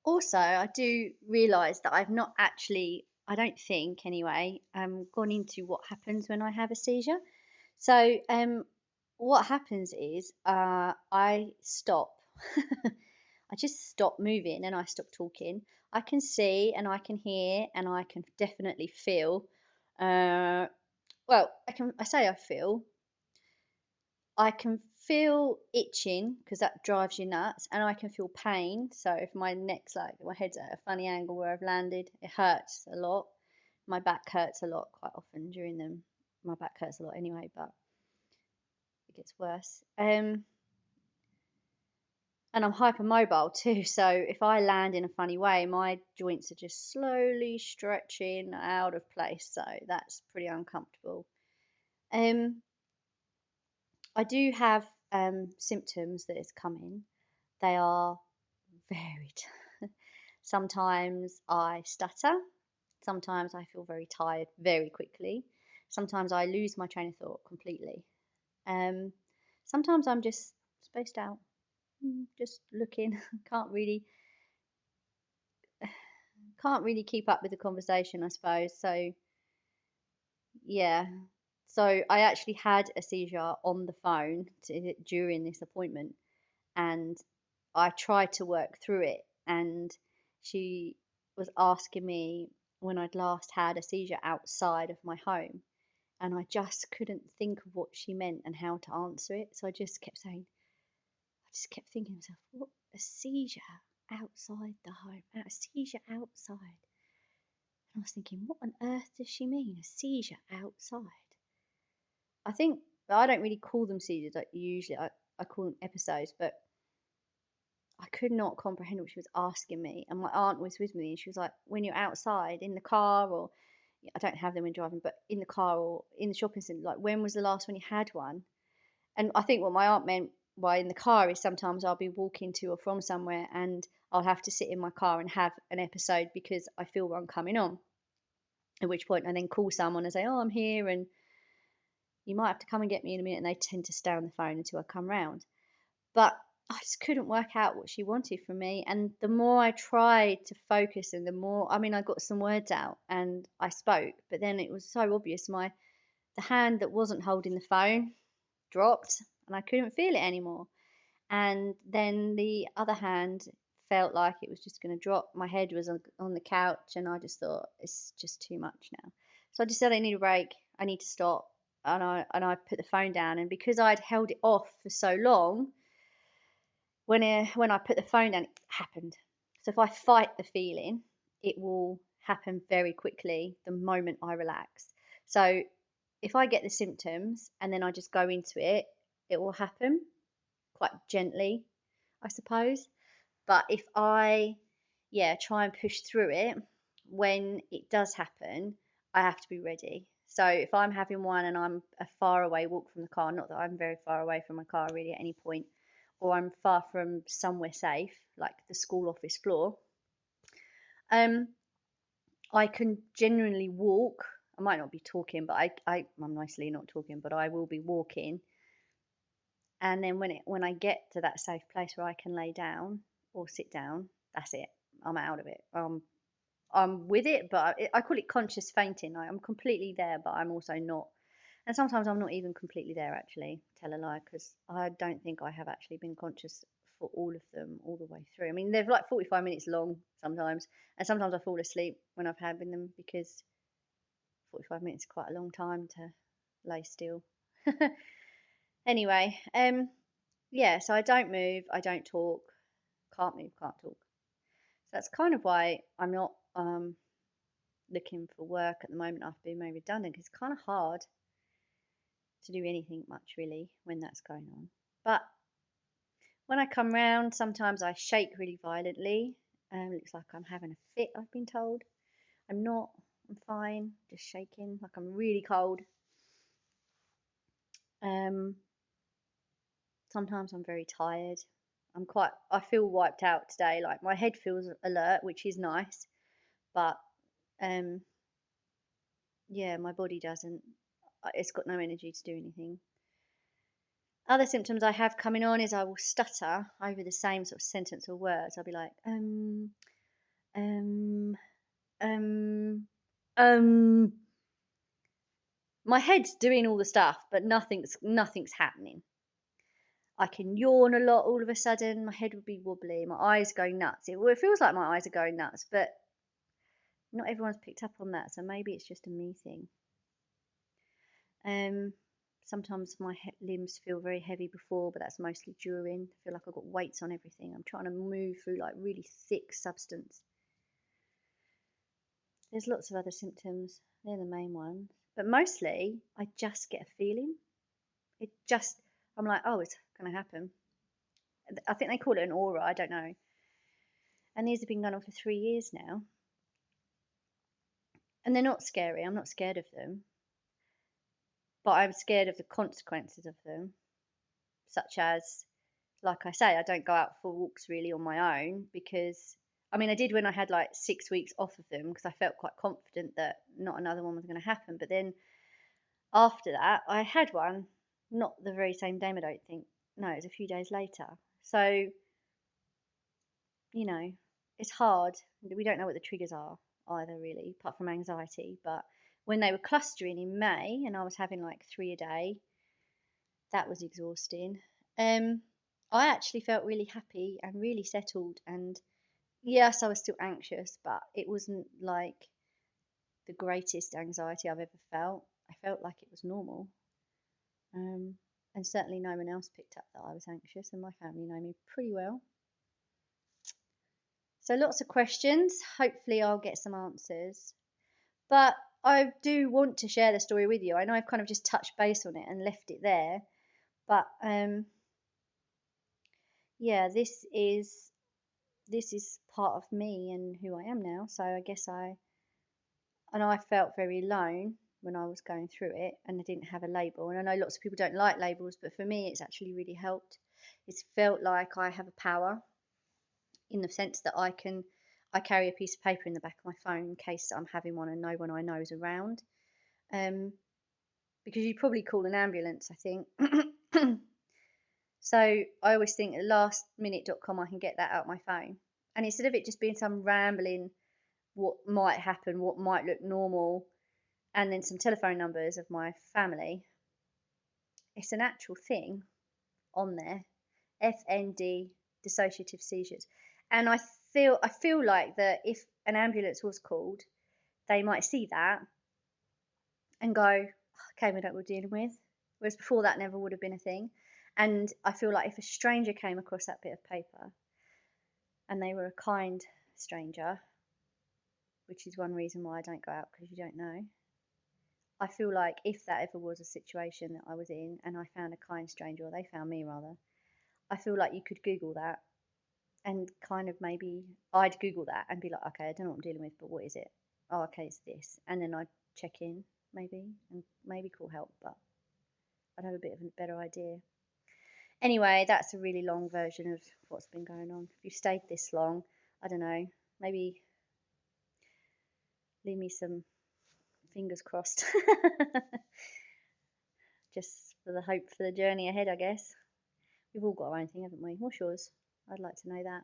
Also, I do realise that I've not actually, I don't think anyway, gone into what happens when I have a seizure. So, what happens is I stop. I just stop moving and I stop talking. I can see and I can hear and I can definitely feel. Uh, well, I say I feel. I can feel itching because that drives you nuts, and I can feel pain. So if my neck's like my head's at a funny angle where I've landed, it hurts a lot. My back hurts a lot quite often during them. My back hurts a lot anyway, but it gets worse. And I'm hypermobile too, so if I land in a funny way, my joints are just slowly stretching out of place. So that's pretty uncomfortable. Um, I do have symptoms that is coming. They are varied. Sometimes I stutter. Sometimes I feel very tired very quickly. Sometimes I lose my train of thought completely. Um, Sometimes I'm just spaced out, just looking. Can't really keep up with the conversation, I suppose. So yeah. So I actually had a seizure on the phone during this appointment, and I tried to work through it. And she was asking me when I'd last had a seizure outside of my home, and I just couldn't think of what she meant and how to answer it. So I just kept thinking to myself, what a seizure outside the home, a seizure outside. And I was thinking, what on earth does she mean, a seizure outside? I think I don't really call them seizures. I call them episodes, but I could not comprehend what she was asking me. And my aunt was with me, and she was like, when you're outside in the car, or I don't have them when driving, but in the car or in the shopping centre, like when was the last one you had one? And I think what my aunt meant by in the car is sometimes I'll be walking to or from somewhere and I'll have to sit in my car and have an episode because I feel one coming on. At which point I then call someone and say, oh, I'm here and you might have to come and get me in a minute. And they tend to stay on the phone until I come round. But I just couldn't work out what she wanted from me. And the more I tried to focus and the more, I mean, I got some words out and I spoke, but then it was so obvious. The hand that wasn't holding the phone dropped and I couldn't feel it anymore. And then the other hand felt like it was just going to drop. My head was on the couch and I just thought, it's just too much now. So I just said, I need a break. I need to stop. And I put the phone down. And because I'd held it off for so long, when I put the phone down, it happened. So if I fight the feeling, it will happen very quickly the moment I relax. So if I get the symptoms and then I just go into it, it will happen quite gently, I suppose. But if I, yeah, try and push through it, when it does happen, I have to be ready. So if I'm having one and I'm a far away walk from the car, not that I'm very far away from my car really at any point, or I'm far from somewhere safe, like the school office floor, um, I can genuinely walk. I might not be talking, but I'm nicely not talking, but I will be walking. And then when I get to that safe place where I can lay down or sit down, that's it. I'm out of it. I'm with it, but I call it conscious fainting. Like I'm completely there, but I'm also not. And sometimes I'm not even completely there, actually, tell a lie, because I don't think I have actually been conscious for all of them all the way through. I mean, they're like 45 minutes long sometimes, and sometimes I fall asleep when I've having them because 45 minutes is quite a long time to lay still. Anyway, yeah, so I don't move, I don't talk, can't move, can't talk. So that's kind of why I'm not looking for work at the moment after being made redundant, because it's kind of hard to do anything much really when that's going on. But when I come round, sometimes I shake really violently. Looks like I'm having a fit, I've been told. I'm not, I'm fine, just shaking like I'm really cold. Um, Sometimes I'm very tired. I feel wiped out today. Like my head feels alert, which is nice, but um, yeah, my body doesn't. It's got no energy to do anything. Other symptoms I have coming on is I will stutter over the same sort of sentence or words. I'll be like, Um, um, um, my head's doing all the stuff, but nothing's happening. I can yawn a lot all of a sudden. My head would be wobbly. My eyes go nuts. It feels like my eyes are going nuts, but not everyone's picked up on that, so maybe it's just a me thing. Sometimes my limbs feel very heavy before, but that's mostly during. I feel like I've got weights on everything. I'm trying to move through like really thick substance. There's lots of other symptoms. They're the main ones. But mostly, I just get a feeling. I'm like, oh, it's going to happen. I think they call it an aura. I don't know. And these have been going on for 3 years now. And they're not scary. I'm not scared of them. But I'm scared of the consequences of them, such as, like I say, I don't go out for walks really on my own because, I mean, I did when I had like 6 weeks off of them because I felt quite confident that not another one was going to happen. But then after that, I had one, not the very same day, I don't think. No, it was a few days later. So, you know, it's hard. We don't know what the triggers are either, really, apart from anxiety. But when they were clustering in May and I was having like 3 a day, that was exhausting. I actually felt really happy and really settled. And yes, I was still anxious, but it wasn't like the greatest anxiety I've ever felt. I felt like it was normal. And certainly no one else picked up that I was anxious, and my family know me pretty well. So lots of questions. Hopefully I'll get some answers. But I do want to share the story with you. I know I've kind of just touched base on it and left it there. But yeah, this is part of me and who I am now. So I guess I felt very alone when I was going through it and I didn't have a label. And I know lots of people don't like labels, but for me, it's actually really helped. It's felt like I have a power in the sense that I carry a piece of paper in the back of my phone in case I'm having one and no one I know is around. Because you'd probably call an ambulance, I think. So I always think at lastminute.com I can get that out my phone. And instead of it just being some rambling what might happen, what might look normal, and then some telephone numbers of my family, it's an actual thing on there. FND, dissociative seizures. And I feel like that if an ambulance was called, they might see that and go, okay, we know what we're dealing with. Whereas before that never would have been a thing. And I feel like if a stranger came across that bit of paper and they were a kind stranger, which is one reason why I don't go out because you don't know. I feel like if that ever was a situation that I was in and I found a kind stranger, or they found me rather, I feel like you could Google that and kind of maybe I'd Google that and be like, okay, I don't know what I'm dealing with, but what is it? Oh, okay, it's this. And then I'd check in maybe and maybe call help, but I'd have a bit of a better idea. Anyway, that's a really long version of what's been going on. If you've stayed this long, I don't know, maybe leave me some fingers crossed. Just for the hope for the journey ahead, I guess. We've all got our own thing, haven't we? What's yours? I'd like to know that.